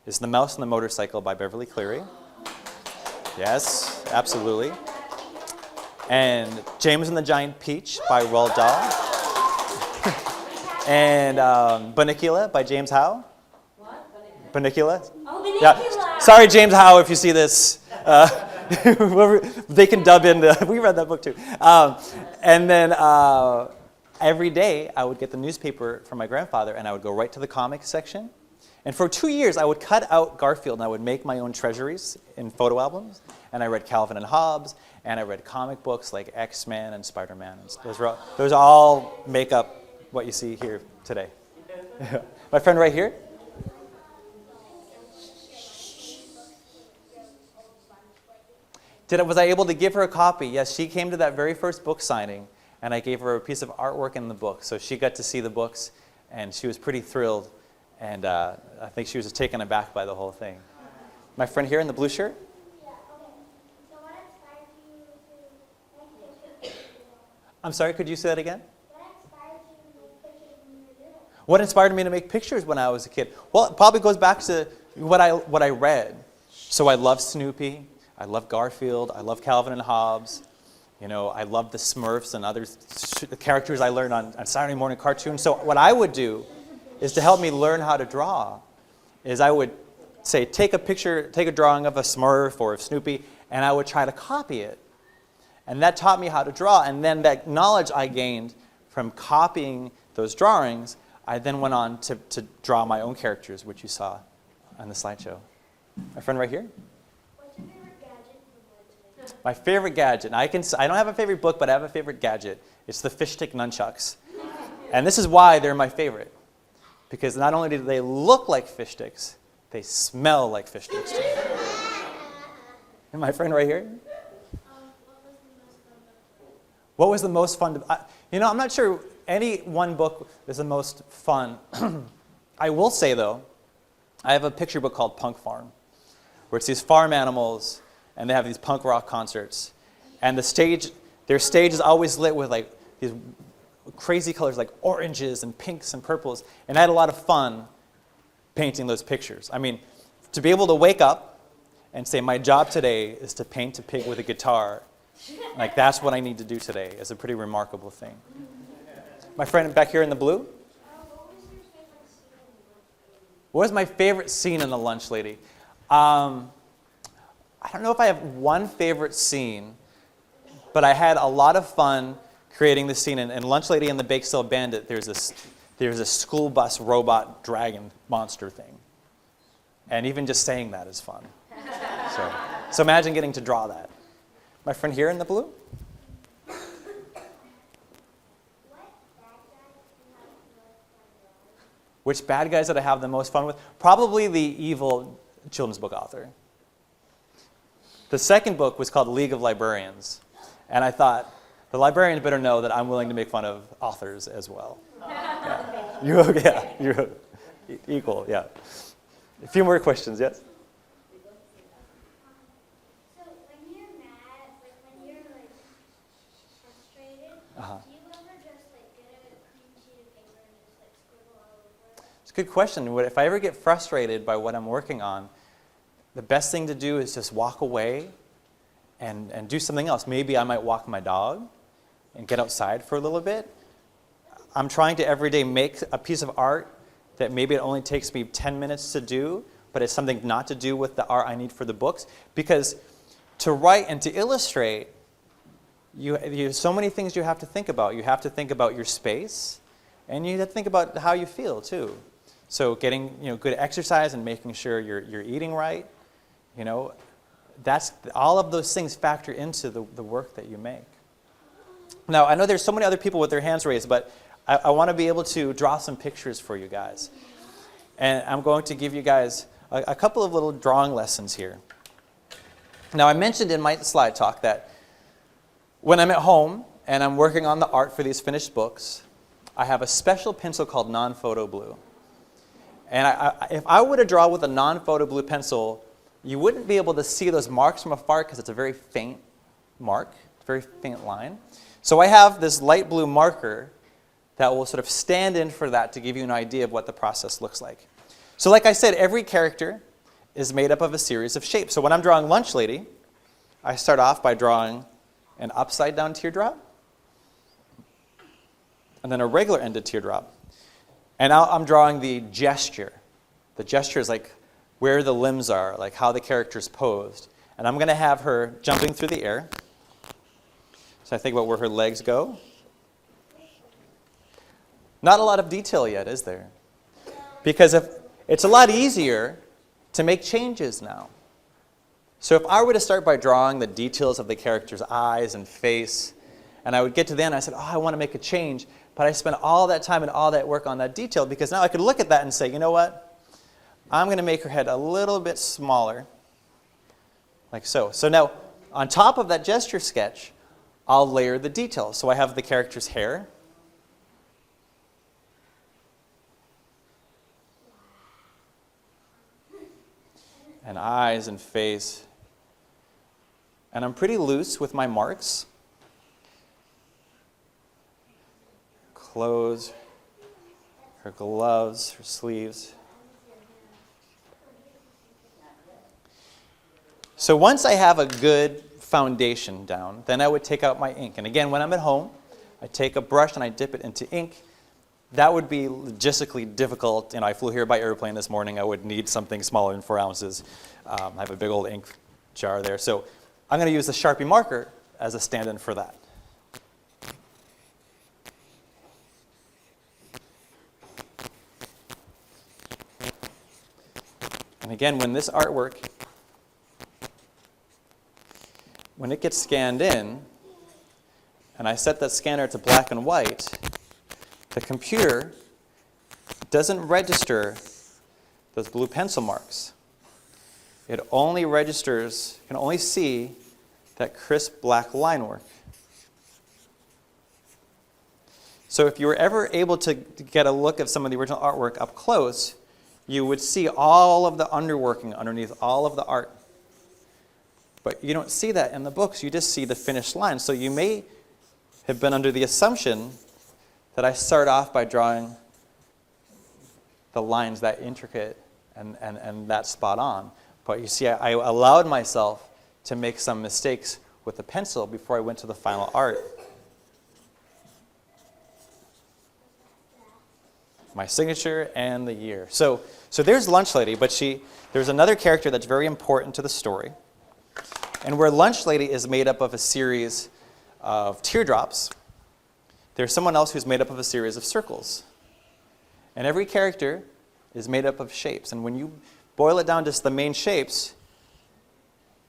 Speaker 4: is The Mouse and the Motorcycle by Beverly Cleary. Yes, absolutely. And James and the Giant Peach by Roald Dahl. And Bunnicula by James Howe.
Speaker 6: What?
Speaker 4: Bunnicula?
Speaker 6: Oh,
Speaker 4: Yeah.
Speaker 6: Bunnicula!
Speaker 4: Sorry, James Howe, if you see this. They can dub in. We read that book too. And then every day I would get the newspaper from my grandfather, and I would go right to the comics section. And for 2 years, I would cut out Garfield, and I would make my own treasuries in photo albums. And I read Calvin and Hobbes, and I read comic books like X-Men and Spider-Man. Those all make up what you see here today. My friend right here. Was I able to give her a copy? Yes, she came to that very first book signing, and I gave her a piece of artwork in the book. So she got to see the books, and she was pretty thrilled. And I think she was just taken aback by the whole thing. My friend here in the blue shirt?
Speaker 5: Yeah, okay. So what inspired you to make pictures?
Speaker 4: I'm sorry, could you say that again?
Speaker 5: What inspired you to make pictures when you were little?
Speaker 4: What inspired me to make pictures when I was a kid? Well, it probably goes back to what I read. So I love Snoopy. I love Garfield. I love Calvin and Hobbes. I love the Smurfs and other characters I learned on Saturday morning cartoons. So what I would do is to help me learn how to draw, is I would say, take a drawing of a Smurf or of Snoopy, and I would try to copy it. And that taught me how to draw. And then that knowledge I gained from copying those drawings, I then went on to draw my own characters, which you saw on the slideshow. My friend right here?
Speaker 5: What's your favorite gadget from Lunch Lady?
Speaker 4: My favorite gadget. I don't have a favorite book, but I have a favorite gadget. It's the fish stick nunchucks. And this is why they're my favorite. Because not only do they look like fish sticks, they smell like fish sticks too. And my friend right here? What was the most fun? I'm not sure any one book is the most fun. I will say, though, I have a picture book called Punk Farm, where it's these farm animals, and they have these punk rock concerts. And their stage is always lit with like these crazy colors like oranges and pinks and purples. And I had a lot of fun painting those pictures. I mean, to be able to wake up and say, my job today is to paint a pig with a guitar, like that's what I need to do today, is a pretty remarkable thing. My friend back here in the blue?
Speaker 5: What was your favorite
Speaker 4: What was my favorite scene in The Lunch Lady? I don't know if I have one favorite scene, but I had a lot of fun creating the scene. In Lunch Lady and the Bake Sale Bandit, there's a school bus robot dragon monster thing. And even just saying that is fun. So imagine getting to draw that. My friend here in the blue? Which bad guys did I have the most fun with? Probably the evil children's book author. The second book was called League of Librarians. And I thought, the librarians better know that I'm willing to make fun of authors as well. Yeah. You're equal, yeah. A few more questions, yes?
Speaker 5: So when you're mad, like when you're like frustrated,
Speaker 4: Uh-huh.
Speaker 5: do you ever just like get a clean sheet of paper and just like scribble all over it?
Speaker 4: It's a good question. If I ever get frustrated by what I'm working on, the best thing to do is just walk away and do something else. Maybe I might walk my dog and get outside for a little bit. I'm trying to every day make a piece of art that maybe it only takes me 10 minutes to do, but it's something not to do with the art I need for the books. Because to write and to illustrate, you have so many things you have to think about. You have to think about your space, and you have to think about how you feel too. So getting good exercise and making sure you're eating right, that's all of those things factor into the work that you make. Now I know there's so many other people with their hands raised, but I want to be able to draw some pictures for you guys. And I'm going to give you guys a couple of little drawing lessons here. Now, I mentioned in my slide talk that when I'm at home and I'm working on the art for these finished books, I have a special pencil called non-photo blue. And if I were to draw with a non-photo blue pencil, you wouldn't be able to see those marks from afar because it's a very faint mark, very faint line. So I have this light blue marker that will sort of stand in for that to give you an idea of what the process looks like. So like I said, every character is made up of a series of shapes. So when I'm drawing Lunch Lady, I start off by drawing an upside down teardrop, and then a regular ended teardrop. And now I'm drawing the gesture. The gesture is like where the limbs are, like how the character's posed. And I'm going to have her jumping through the air. So I think about where her legs go. Not a lot of detail yet, is there? Because it's a lot easier to make changes now. So if I were to start by drawing the details of the character's eyes and face, and I would get to the end, I said, I want to make a change, but I spent all that time and all that work on that detail because now I could look at that and say, you know what? I'm going to make her head a little bit smaller, like so. So now, on top of that gesture sketch, I'll layer the details. So I have the character's hair, and eyes and face. And I'm pretty loose with my marks. Clothes, her gloves, her sleeves. So once I have a good foundation down, then I would take out my ink. And again, when I'm at home, I take a brush and I dip it into ink. That would be logistically difficult. I flew here by airplane this morning. I would need something smaller than 4 ounces. I have a big old ink jar there. So I'm going to use the Sharpie marker as a stand-in for that. And again, when this artwork, when it gets scanned in, and I set that scanner to black and white, the computer doesn't register those blue pencil marks. It only registers, can only see that crisp black line work. So if you were ever able to get a look at some of the original artwork up close, you would see all of the underworking underneath all of the art. But you don't see that in the books. You just see the finished line. So you may have been under the assumption that I start off by drawing the lines that intricate and that spot on. But you see, I allowed myself to make some mistakes with the pencil before I went to the final art. My signature and the year. So So there's Lunch Lady, but there's another character that's very important to the story. And where Lunch Lady is made up of a series of teardrops, there's someone else who's made up of a series of circles. And every character is made up of shapes. And when you boil it down to just the main shapes,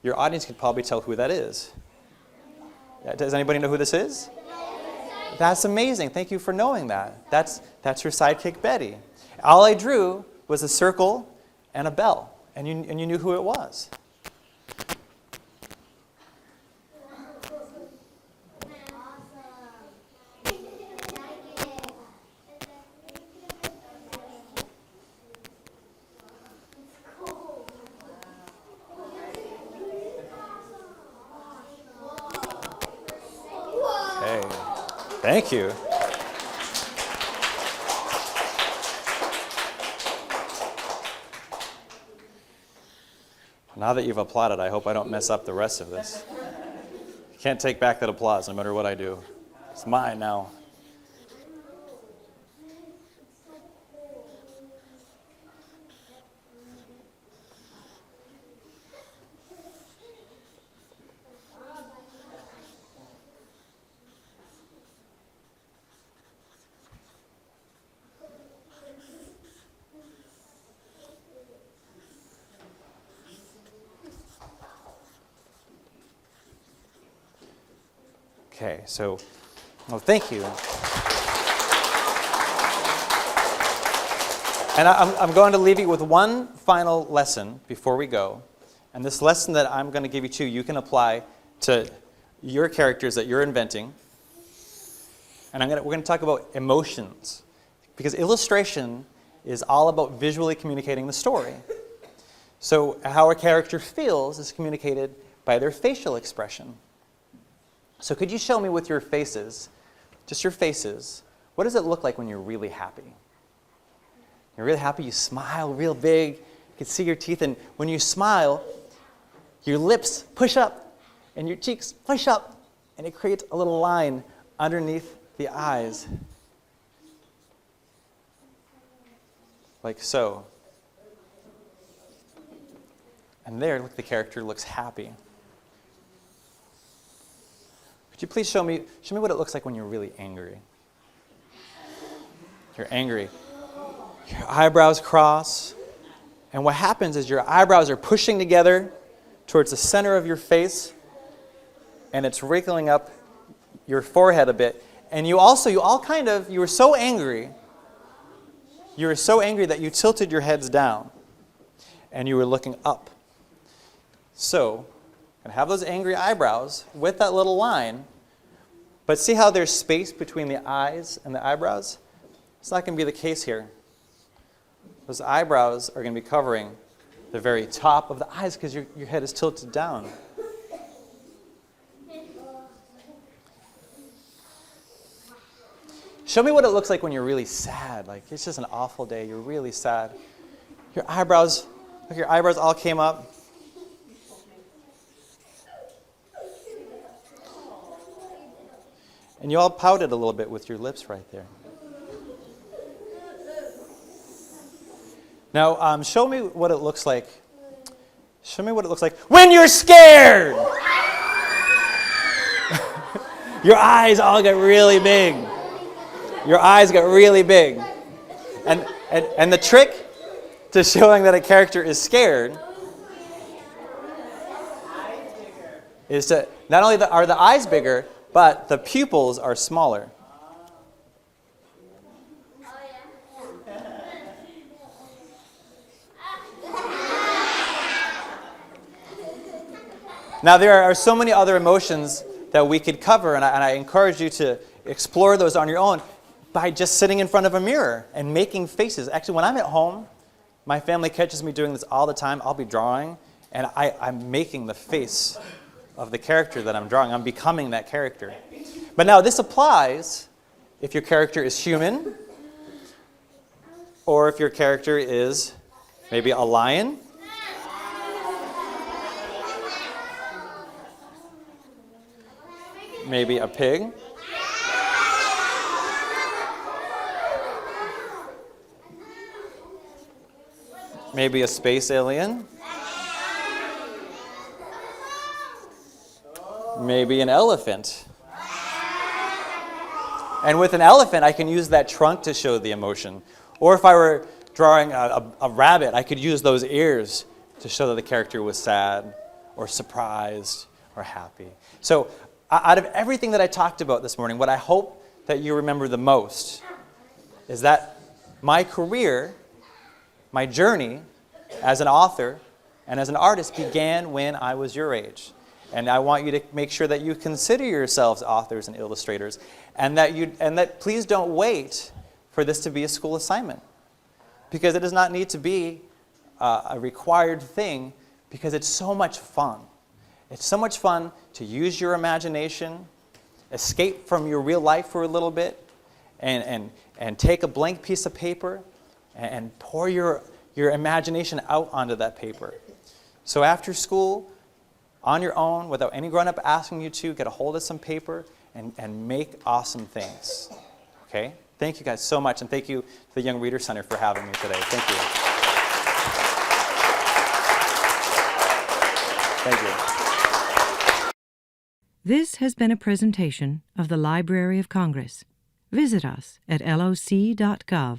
Speaker 4: your audience could probably tell who that is. Does anybody know who this is? That's amazing. Thank you for knowing that. That's her sidekick, Betty. All I drew was a circle and a bell, and you knew who it was. Hey, thank you. Now that you've applauded, I hope I don't mess up the rest of this. You can't take back that applause no matter what I do. It's mine now. Okay, so, well, thank you. And I'm going to leave you with one final lesson before we go. And this lesson that I'm going to give you to, you can apply to your characters that you're inventing. And we're going to talk about emotions. Because illustration is all about visually communicating the story. So how a character feels is communicated by their facial expression. So could you show me with your faces, just your faces, what does it look like when you're really happy? You're really happy, you smile real big, you can see your teeth, and when you smile, your lips push up, and your cheeks push up, and it creates a little line underneath the eyes. Like so. And there, look, the character looks happy. Could you please show me what it looks like when you're really angry? You're angry. Your eyebrows cross. And what happens is your eyebrows are pushing together towards the center of your face, and it's wrinkling up your forehead a bit. And you were so angry that you tilted your heads down, and you were looking up. So, and have those angry eyebrows with that little line, but see how there's space between the eyes and the eyebrows? It's not going to be the case here. Those eyebrows are going to be covering the very top of the eyes because your head is tilted down. Show me what it looks like when you're really sad. Like, it's just an awful day. You're really sad. Your eyebrows all came up. And you all pouted a little bit with your lips right there. Now, show me what it looks like. Show me what it looks like when you're scared. Your eyes all get really big. Your eyes get really big. And the trick to showing that a character is scared is to not only are the eyes bigger, but the pupils are smaller. Now, there are so many other emotions that we could cover, and I encourage you to explore those on your own by just sitting in front of a mirror and making faces. Actually, when I'm at home, my family catches me doing this all the time. I'll be drawing, and I'm making the face of the character that I'm drawing. I'm becoming that character. But now this applies if your character is human, or if your character is maybe a lion, maybe a pig, Maybe a space alien? Maybe an elephant. And with an elephant, I can use that trunk to show the emotion. Or if I were drawing a rabbit, I could use those ears to show that the character was sad or surprised or happy. So out of everything that I talked about this morning, what I hope that you remember the most is that my career, my journey as an author and as an artist began when I was your age. And I want you to make sure that you consider yourselves authors and illustrators, and that please don't wait for this to be a school assignment, because it does not need to be a required thing, because it's so much fun. It's so much fun to use your imagination, escape from your real life for a little bit, and take a blank piece of paper and pour your imagination out onto that paper. So after school, on your own, without any grown-up asking you to, get a hold of some paper and make awesome things. Okay? Thank you guys so much, and thank you to the Young Reader Center for having me today. Thank you. Thank you.
Speaker 1: This has been a presentation of the Library of Congress. Visit us at loc.gov.